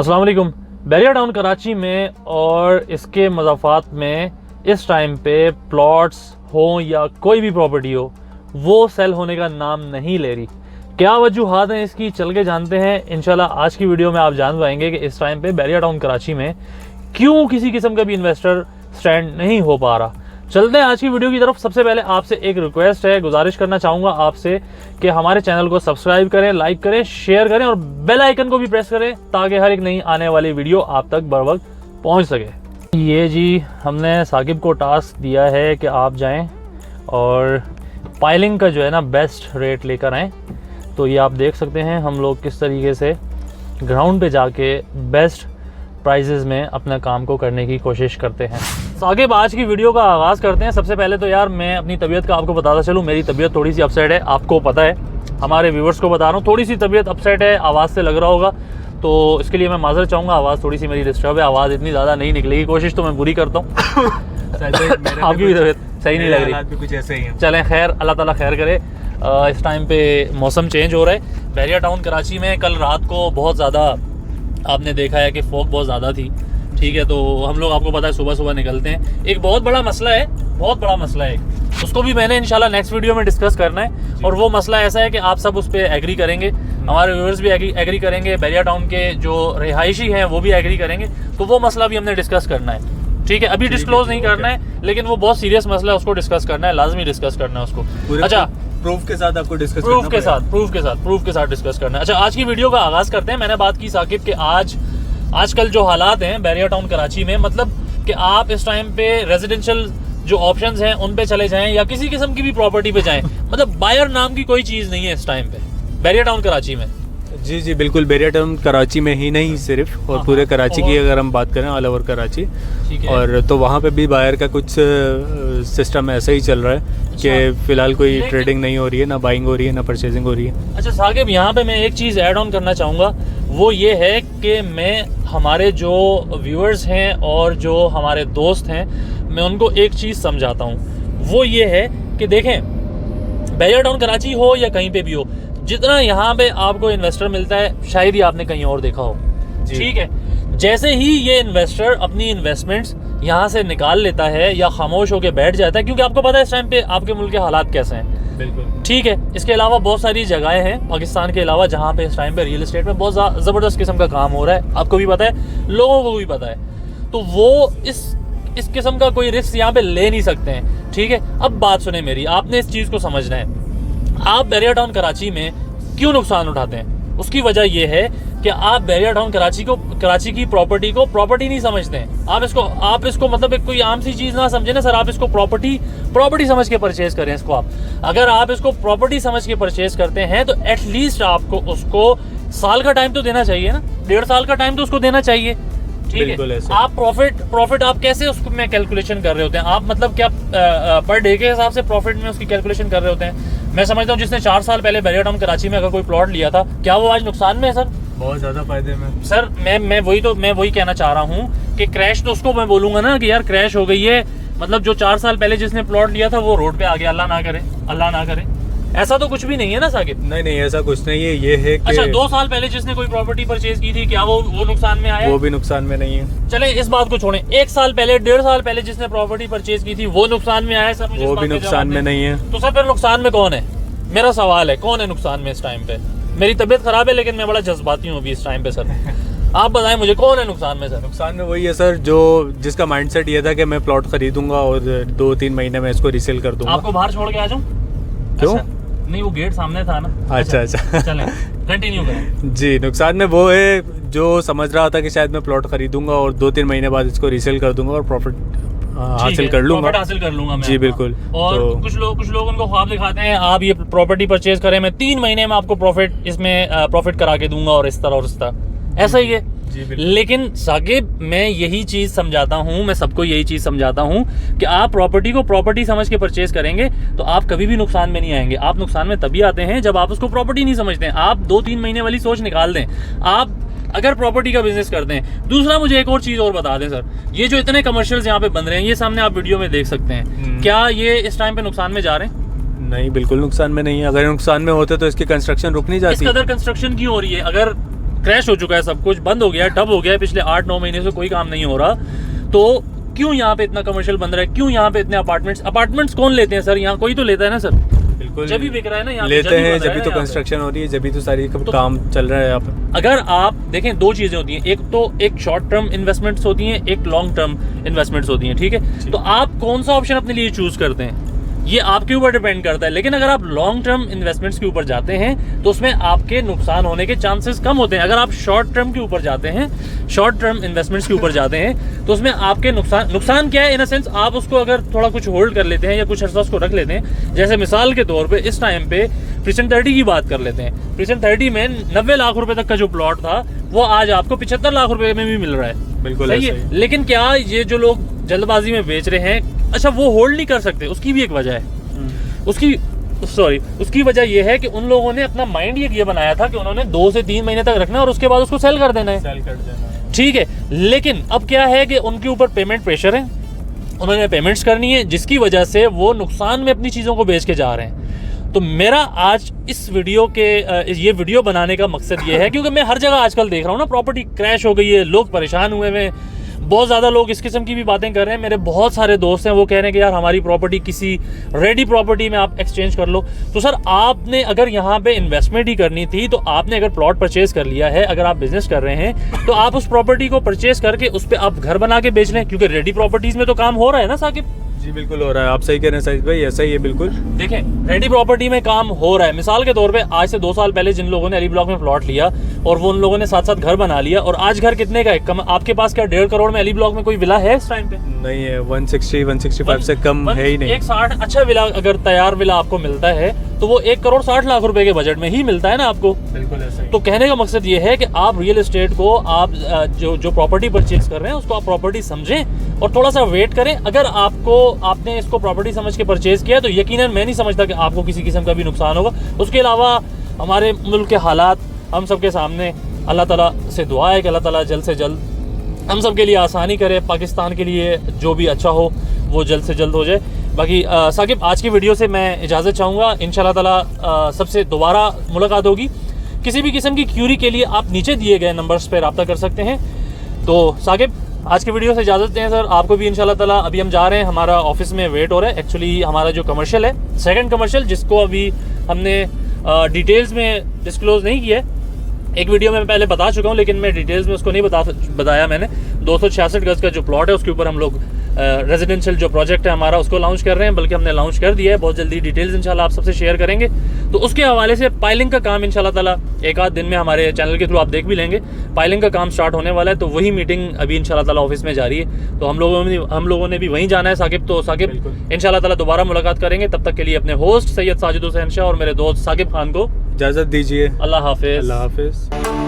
अस्सलाम वालेकुम। बैरिया टाउन कराची में और इसके मज़ाफ़ात में इस टाइम पे प्लॉट्स हो या कोई भी प्रॉपर्टी हो वो सेल होने का नाम नहीं ले रही। क्या वजूहात हैं इसकी, चल के जानते हैं इंशाल्लाह। आज की वीडियो में आप जान पाएंगे कि इस टाइम पे बैरिया टाउन कराची में क्यों किसी किस्म का भी इन्वेस्टर स्टैंड नहीं हो पा रहा। चलते हैं आज की वीडियो की तरफ। सबसे पहले आपसे एक रिक्वेस्ट है, गुजारिश करना चाहूँगा आपसे कि हमारे चैनल को सब्सक्राइब करें, लाइक करें, शेयर करें और बेल आइकन को भी प्रेस करें ताकि हर एक नई आने वाली वीडियो आप तक बर वक्त पहुँच सके। ये जी हमने साकिब को टास्क दिया है कि आप जाएं और पाइलिंग का जो है ना बेस्ट रेट लेकर आएँ। तो ये आप देख सकते हैं हम लोग किस तरीके से ग्राउंड पे जाके बेस्ट प्राइजेज़ में अपना काम को करने की कोशिश करते हैं। साकिब, आज की वीडियो का आगाज़ करते हैं। सबसे पहले तो यार मैं अपनी तबीयत का आपको बताता चलूँ। मेरी तबीयत थोड़ी सी अपसेट है, आपको पता है, हमारे व्यूवर्स को बता रहा हूँ। थोड़ी सी तबीयत अपसेट है, आवाज़ से लग रहा होगा, तो इसके लिए मैं माज़रत चाहूँगा। आवाज़ थोड़ी सी मेरी डिस्टर्ब है, आवाज़ इतनी ज़्यादा नहीं निकलेगी, कोशिश तो मैं पूरी करता हूँ। आपकी भी तबीयत सही नहीं लग रही, कुछ ऐसे ही है। चलें खैर, अल्लाह ताला खैर करे। इस टाइम पे मौसम चेंज हो रहा है बैरिया टाउन कराची में। कल रात को बहुत ज़्यादा आपने देखा है कि फॉग बहुत ज़्यादा थी, ठीक है। तो हम लोग, आपको पता है, सुबह सुबह निकलते हैं। एक बहुत बड़ा मसला है, बहुत बड़ा मसला है, उसको भी मैंने इंशाल्लाह नेक्स्ट वीडियो में डिस्कस करना है। और वो मसला ऐसा है कि आप सब उस पर एग्री करेंगे, हमारे व्यूअर्स भी एग्री करेंगे, बैरिया टाउन के जो रिहायशी हैं वो भी एग्री करेंगे। तो वो मसला भी हमने डिस्कस करना है, ठीक है। अभी डिस्क्लोज नहीं करना है, लेकिन वो बहुत सीरियस मसला है, उसको डिस्कस करना है, लाजमी डिस्कस करना है उसको। अच्छा, प्रूफ के साथ आपको डिस्कस प्रूफ के साथ डिस्कस करना है। अच्छा, आज की वीडियो का आगाज़ करते हैं। मैंने बात की साकिब के आजकल जो हालात हैं बैरिया टाउन कराची में, मतलब कि आप इस टाइम पे रेजिडेंशियल जो ऑप्शंस हैं उन पे चले जाएं या किसी किस्म की भी प्रॉपर्टी पे जाएं, मतलब बायर नाम की कोई चीज़ नहीं है इस टाइम पे बैरिया टाउन कराची में। जी बिल्कुल, बैरिया टाउन कराची में ही नहीं सिर्फ, और पूरे कराची की अगर हम बात करें, ऑल ओवर कराची, और तो वहाँ पे भी बायर का कुछ सिस्टम ऐसा ही चल रहा है कि फ़िलहाल कोई ट्रेडिंग नहीं हो रही है, ना बाइंग हो रही है, ना परचेजिंग हो रही है। अच्छा साकिब, यहाँ पे मैं एक चीज़ ऐड ऑन करना चाहूँगा, वो ये है कि मैं हमारे जो व्यूअर्स हैं और जो हमारे दोस्त हैं, मैं उनको एक चीज़ समझाता हूँ। वो ये है कि देखें, बैरिया टाउन कराची हो या कहीं पे भी हो, जितना यहाँ पे आपको इन्वेस्टर मिलता है शायद ही आपने कहीं और देखा हो, ठीक है। जैसे ही ये इन्वेस्टर अपनी इन्वेस्टमेंट्स यहाँ से निकाल लेता है या खामोश होकर बैठ जाता है, क्योंकि आपको पता है इस टाइम पे आपके मुल्क के हालात कैसे हैं, बिल्कुल, ठीक है। इसके अलावा बहुत सारी जगहें हैं पाकिस्तान के अलावा जहाँ पे इस टाइम पे रियल एस्टेट में बहुत ज़बरदस्त किस्म का काम हो रहा है, आपको भी पता है, लोगों को भी पता है। तो वो इस किस्म का कोई रिस्क यहाँ पे ले नहीं सकते हैं, ठीक है। अब बात सुने मेरी, आपने इस चीज़ को समझना है। आप बैरिया टाउन कराची में क्यों नुकसान उठाते हैं? उसकी वजह यह है कि आप बैरिया टाउन कराची की प्रॉपर्टी को प्रॉपर्टी नहीं समझते हैं। आप इसको मतलब एक कोई आम सी चीज़ ना समझे ना सर, आप इसको प्रॉपर्टी समझ के परचेज करें इसको। अगर आप इसको प्रॉपर्टी समझ के परचेज करते हैं तो एटलीस्ट आपको उसको साल का टाइम तो देना चाहिए ना, 1.5 साल का टाइम तो उसको देना चाहिए, ठीक है। आप प्रॉफिट आप कैसे उसको में कैलकुलेशन कर रहे होते हैं? आप मतलब क्या पर डे के हिसाब से प्रॉफिट में उसकी कैलकुलेशन कर रहे होते हैं? मैं समझता हूँ जिसने 4 साल पहले बैरिया टाउन कराची में अगर कोई प्लॉट लिया था, क्या वो आज नुकसान में है सर? बहुत ज़्यादा फायदे में सर। मैं वही कहना चाह रहा हूँ कि क्रैश तो उसको मैं बोलूँगा ना कि यार क्रैश हो गई है, मतलब जो 4 साल पहले जिसने प्लॉट लिया था वो रोड पे आ गया, अल्लाह ना करे। ऐसा तो कुछ भी नहीं है ना साकिब? नहीं, ऐसा कुछ नहीं है। ये है कि अच्छा, 2 साल पहले जिसने कोई प्रॉपर्टी परचेज की थी, क्या वो नुकसान में आया? वो भी नुकसान में नहीं है। चले इस बात को छोड़ें, 1 साल पहले, 1.5 साल पहले जिसने प्रॉपर्टी परचेज की थी वो नुकसान में आया सर? वो भी नुकसान में नहीं है। तो सर फिर नुकसान में कौन है? मेरा सवाल है, कौन है नुकसान में इस टाइम पे? मेरी तबीयत खराब है लेकिन मैं बड़ा जज्बाती हूँ अभी इस टाइम पे सर। आप बताएं मुझे, कौन है नुकसान में सर? नुकसान में वही है सर जिसका माइंडसेट ये था कि मैं प्लॉट खरीदूंगा और 2-3 महीने में इसको रीसेल कर दूंगा। आपको बाहर छोड़ के आ जाऊं? क्यों? नहीं, वो गेट सामने था ना। अच्छा चलें, कंटिन्यू करें। जी, नुकसान में वो है जो समझ रहा था कि शायद मैं प्लॉट खरीदूंगा और 2-3 महीने बाद इसको रीसेल कर दूंगा और प्रॉफिट हासिल कर लूंगा मैं। जी बिल्कुल। और तो कुछ लोग उनको ख्वाब दिखाते हैं, आप ये प्रॉपर्टी परचेज करें, मैं 3 महीने में आपको प्रॉफिट करा के दूंगा और इस तरह ऐसा ही है। लेकिन साकिब, मैं यही चीज़ समझाता हूँ, मैं सबको यही चीज़ समझाता हूँ कि आप प्रॉपर्टी को प्रॉपर्टी समझ के परचेज करेंगे तो आप कभी भी नुकसान में नहीं आएंगे। आप नुकसान में तभी आते हैं जब आप उसको प्रॉपर्टी नहीं समझते हैं। आप 2-3 महीने वाली सोच निकाल दें आप अगर प्रॉपर्टी का बिजनेस करते हैं। दूसरा, मुझे एक और चीज़ और बता दें सर, ये जो इतने कमर्शियल्स यहाँ पे बन रहे हैं, ये सामने आप वीडियो में देख सकते हैं, क्या ये इस टाइम पे नुकसान में जा रहे हैं? नहीं, बिल्कुल नुकसान में नहीं है। अगर नुकसान में होते तो इसकी कंस्ट्रक्शन रुक नहीं जाती। इस कदर कंस्ट्रक्शन क्यों हो रही है? अगर क्रैश हो चुका है, सब कुछ बंद हो गया है, ठप हो गया है, पिछले 8-9 महीने से कोई काम नहीं हो रहा, तो क्यों यहाँ पे इतना कमर्शियल बन रहा है, क्यों यहाँ पे इतने अपार्टमेंट्स कौन लेते हैं सर? यहाँ कोई तो लेता है ना सर? बिल्कुल जब भी बिक रहा है ना यहाँ पे, लेते हैं, जब जब भी तो कंस्ट्रक्शन हो रही है, जब भी तो सारी काम चल रहा है यहाँ पे। अगर आप देखें, दो चीजें होती हैं, एक तो एक शॉर्ट टर्म इन्वेस्टमेंट्स होती हैं, एक लॉन्ग टर्म इन्वेस्टमेंट्स होती हैं, ठीक है? तो आप कौन सा ऑप्शन अपने लिए चूज करते हैं, ये आपके ऊपर डिपेंड करता है। लेकिन अगर आप लॉन्ग टर्म इन्वेस्टमेंट्स के ऊपर जाते हैं तो उसमें आपके नुकसान होने के चांसेस कम होते हैं। अगर आप शॉर्ट टर्म के ऊपर जाते हैं, शॉर्ट टर्म इन्वेस्टमेंट्स के ऊपर जाते हैं, तो उसमें आपके नुकसान क्या है? इन अ सेंस, आप उसको अगर थोड़ा कुछ होल्ड कर लेते हैं या कुछ अर्सा उसको रख लेते हैं, जैसे मिसाल के तौर पे इस टाइम पे प्रीसेंट 30 की बात कर लेते हैं। प्रीसेंट 30 में 90 लाख रुपए तक का जो प्लॉट था वो आज आपको 75 लाख रुपए में भी मिल रहा है। बिल्कुल सही है। लेकिन क्या ये जो लोग जल्दबाजी में बेच रहे हैं, अच्छा वो होल्ड नहीं कर सकते, उसकी भी एक वजह है। उसकी वजह यह है कि उन लोगों ने अपना माइंड ये बनाया था कि उन्होंने 2 से 3 महीने तक रखना है और उसके बाद उसको सेल कर देना है। ठीक है, लेकिन अब क्या है कि उनके ऊपर पेमेंट प्रेशर है, उन्होंने पेमेंट्स करनी है, जिसकी वजह से वो नुकसान में अपनी चीज़ों को बेच के जा रहे हैं। तो मेरा आज इस वीडियो के ये वीडियो बनाने का मकसद ये है, क्योंकि मैं हर जगह आजकल देख रहा हूँ ना, प्रॉपर्टी क्रैश हो गई है, लोग परेशान हुए हैं, बहुत ज़्यादा लोग इस किस्म की भी बातें कर रहे हैं। मेरे बहुत सारे दोस्त हैं, वो कह रहे हैं कि यार हमारी प्रॉपर्टी किसी रेडी प्रॉपर्टी में आप एक्सचेंज कर लो। तो सर, आपने अगर यहाँ पे इन्वेस्टमेंट ही करनी थी, तो आपने अगर प्लॉट परचेज कर लिया है, अगर आप बिजनेस कर रहे हैं, तो आप उस प्रॉपर्टी को परचेज करके उस पर आप घर बना के बेच लें, क्योंकि रेडी प्रॉपर्टीज में तो काम हो रहा है ना साकिब? जी बिल्कुल हो रहा है, आप सही कह रहे हैं साजिद भाई, ऐसा ही है बिल्कुल। देखें, रेडी प्रॉपर्टी में काम हो रहा है। मिसाल के तौर पे आज से 2 साल पहले जिन लोगों ने अली ब्लॉक में प्लॉट लिया और वो उन लोगों ने साथ साथ घर बना लिया, और आज घर कितने का है? आपके पास क्या 1.5 करोड़ में अली ब्लॉक में कोई विला है इस टाइम पे? नहीं है, 160-165 से कम है ही नहीं। 160 अच्छा विला, अगर तैयार विला आपको मिलता है तो वो 1 करोड़ 60 लाख रुपए के बजट में ही मिलता है ना आपको। बिल्कुल ऐसा ही। तो कहने का मकसद ये है कि आप रियल एस्टेट को, आप जो प्रॉपर्टी परचेज कर रहे हैं उसको आप प्रॉपर्टी समझें और थोड़ा सा वेट करें। अगर आपने इसको प्रॉपर्टी समझ के परचेज किया तो यकीनन मैं नहीं समझता कि आपको किसी किस्म का भी नुकसान होगा। उसके अलावा हमारे मुल्क के हालात हम सबके सामने, अल्लाह ताला से दुआ है कि अल्लाह ताला जल्द से जल्द हम सब के लिए आसानी करे, पाकिस्तान के लिए जो भी अच्छा हो वो जल्द से जल्द हो जाए। बाकी साकिब, आज की वीडियो से मैं इजाज़त चाहूँगा। इंशाल्लाह ताला सबसे दोबारा मुलाकात होगी। किसी भी किस्म की क्यूरी के लिए आप नीचे दिए गए नंबर्स पर रब्ता कर सकते हैं। तो साकिब, आज की वीडियो से इजाज़त दें सर, आपको भी इंशाल्लाह ताला। अभी हम जा रहे हैं, हमारा ऑफिस में वेट हो रहा है। एक्चुअली हमारा जो कमर्शियल है, सेकंड कमर्शियल, जिसको अभी हमने डिटेल्स में डिस्क्लोज नहीं किया है, एक वीडियो में मैं पहले बता चुका हूँ, लेकिन मैं डिटेल्स में उसको नहीं बताया मैंने। 266 गज का जो प्लॉट है उसके ऊपर हम लोग रेजिडेंशियल जो प्रोजेक्ट है हमारा उसको लॉन्च कर रहे हैं, बल्कि हमने लॉन्च कर दिया है। बहुत जल्दी डिटेल्स इंशाल्लाह आप सबसे शेयर करेंगे। तो उसके हवाले से पाइलिंग का काम इंशाल्लाह ताला एक आध दिन में हमारे चैनल के थ्रू आप देख भी लेंगे। पाइलिंग का काम स्टार्ट होने वाला है, तो वही मीटिंग अभी इंशाल्लाह ताला ऑफिस में जारी है। तो हम लोगों ने भी वहीं जाना है साकिब। तो साकिब, इंशाल्लाह ताला दोबारा मुलाकात करेंगे। तब तक के लिए अपने होस्ट सैयद साजिद हुसैन शाह और मेरे दोस्त साकिब खान को इजाज़त दीजिए। अल्लाह हाफिज़। अल्लाह हाफिज़।